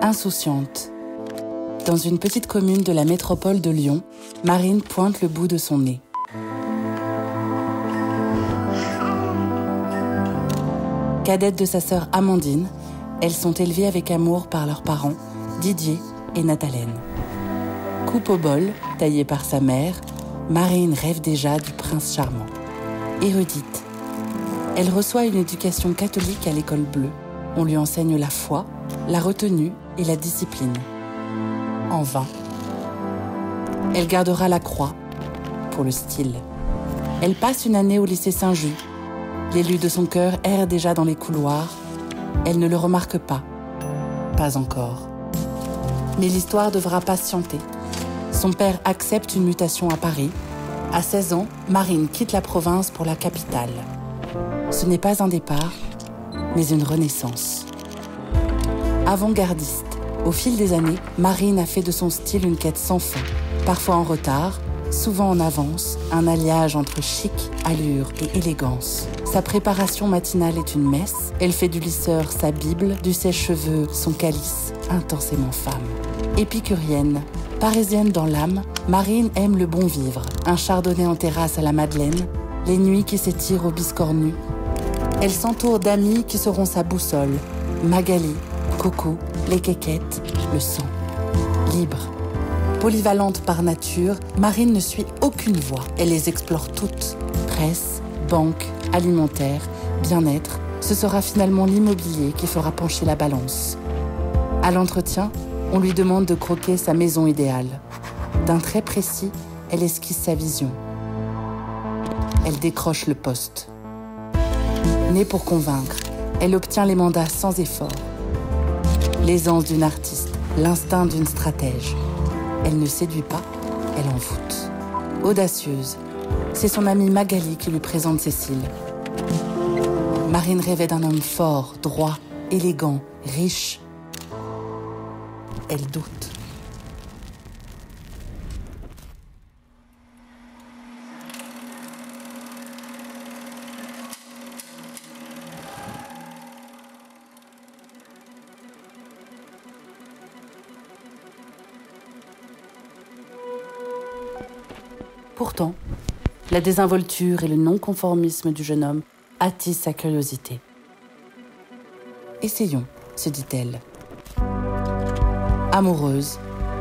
insouciante. Dans une petite commune de la métropole de Lyon, Marine pointe le bout de son nez. Cadette de sa sœur Amandine, elles sont élevées avec amour par leurs parents, Didier et Nathalène. Coupe au bol, taillée par sa mère, Marine rêve déjà du prince charmant. Érudite, elle reçoit une éducation catholique à l'école bleue. On lui enseigne la foi, la retenue et la discipline. En vain. Elle gardera la croix pour le style. Elle passe une année au lycée Saint-Just. L'élu de son cœur erre déjà dans les couloirs. Elle ne le remarque pas. Pas encore. Mais l'histoire devra patienter. Son père accepte une mutation à Paris. À 16 ans, Marine quitte la province pour la capitale. Ce n'est pas un départ, mais une renaissance. Avant-gardiste, au fil des années, Marine a fait de son style une quête sans fin. Parfois en retard, souvent en avance, un alliage entre chic, allure et élégance. Sa préparation matinale est une messe. Elle fait du lisseur sa Bible, du sèche-cheveux son calice, intensément femme. Épicurienne, parisienne dans l'âme, Marine aime le bon vivre. Un chardonnay en terrasse à la Madeleine, les nuits qui s'étirent au biscornu. Elle s'entoure d'amis qui seront sa boussole. Magali, Coco, les quéquettes, le sang. Libre. Polyvalente par nature, Marine ne suit aucune voie. Elle les explore toutes. Presse, banque, alimentaire, bien-être, ce sera finalement l'immobilier qui fera pencher la balance. À l'entretien, on lui demande de croquer sa maison idéale. D'un trait précis, elle esquisse sa vision. Elle décroche le poste. Née pour convaincre, elle obtient les mandats sans effort. L'aisance d'une artiste, l'instinct d'une stratège. Elle ne séduit pas, elle envoûte. Audacieuse, c'est son amie Magali qui lui présente Cécile. Marine rêvait d'un homme fort, droit, élégant, riche. Elle doute. Pourtant, la désinvolture et le non-conformisme du jeune homme attisent sa curiosité. Essayons, se dit-elle. Amoureuse,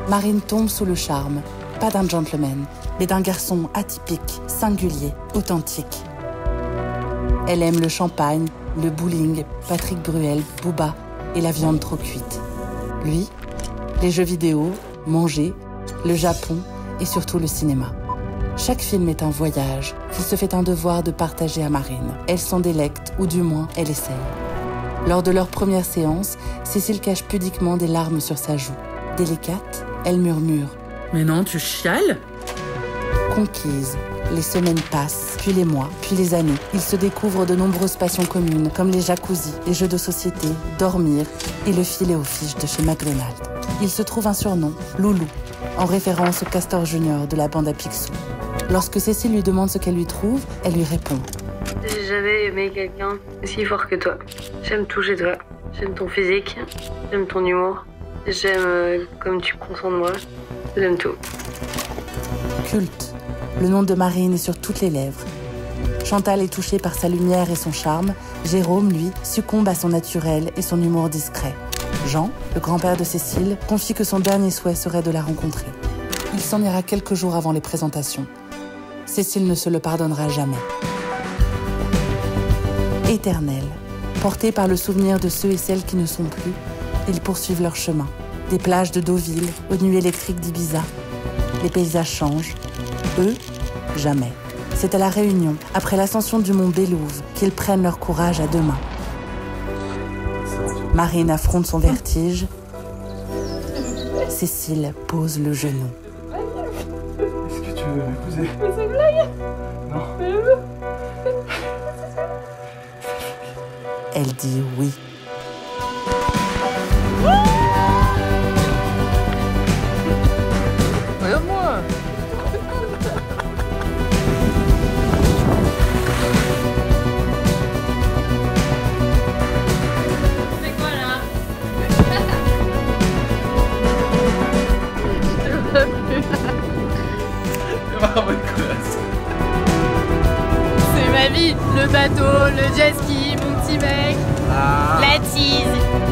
Marine tombe sous le charme, pas d'un gentleman, mais d'un garçon atypique, singulier, authentique. Elle aime le champagne, le bowling, Patrick Bruel, Booba et la viande trop cuite. Lui, les jeux vidéo, manger, le Japon et surtout le cinéma. Chaque film est un voyage qu'il se fait un devoir de partager à Marine. Elle s'en délecte, ou du moins, elle essaye. Lors de leur première séance, Cécile cache pudiquement des larmes sur sa joue. Délicate, elle murmure « Mais non, tu chiales ?» Conquise, les semaines passent, puis les mois, puis les années. Ils se découvrent de nombreuses passions communes, comme les jacuzzis, les jeux de société, dormir et le filet aux fiches de chez McDonald's. Il se trouve un surnom, Loulou, en référence au Castor Junior de la bande à Picsou. Lorsque Cécile lui demande ce qu'elle lui trouve, elle lui répond « J'ai jamais aimé quelqu'un si fort que toi. J'aime tout chez toi. J'aime ton physique, j'aime ton humour, j'aime comme tu prends soin de moi, j'aime tout. » Culte. Le nom de Marine est sur toutes les lèvres. Chantal est touchée par sa lumière et son charme. Jérôme, lui, succombe à son naturel et son humour discret. Jean, le grand-père de Cécile, confie que son dernier souhait serait de la rencontrer. Il s'en ira quelques jours avant les présentations. Cécile ne se le pardonnera jamais. Éternel, portés par le souvenir de ceux et celles qui ne sont plus, ils poursuivent leur chemin. Des plages de Deauville aux nuits électriques d'Ibiza. Les paysages changent. Eux, jamais. C'est à la Réunion, après l'ascension du mont Bélouve, qu'ils prennent leur courage à deux mains. Marine affronte son vertige. Cécile pose le genou. Est-ce que tu veux m'épouser? Mais c'est une blague. Non. Elle dit oui. Regarde-moi. C'est quoi là? le bateau, le jet ski, mon petit mec. La tease.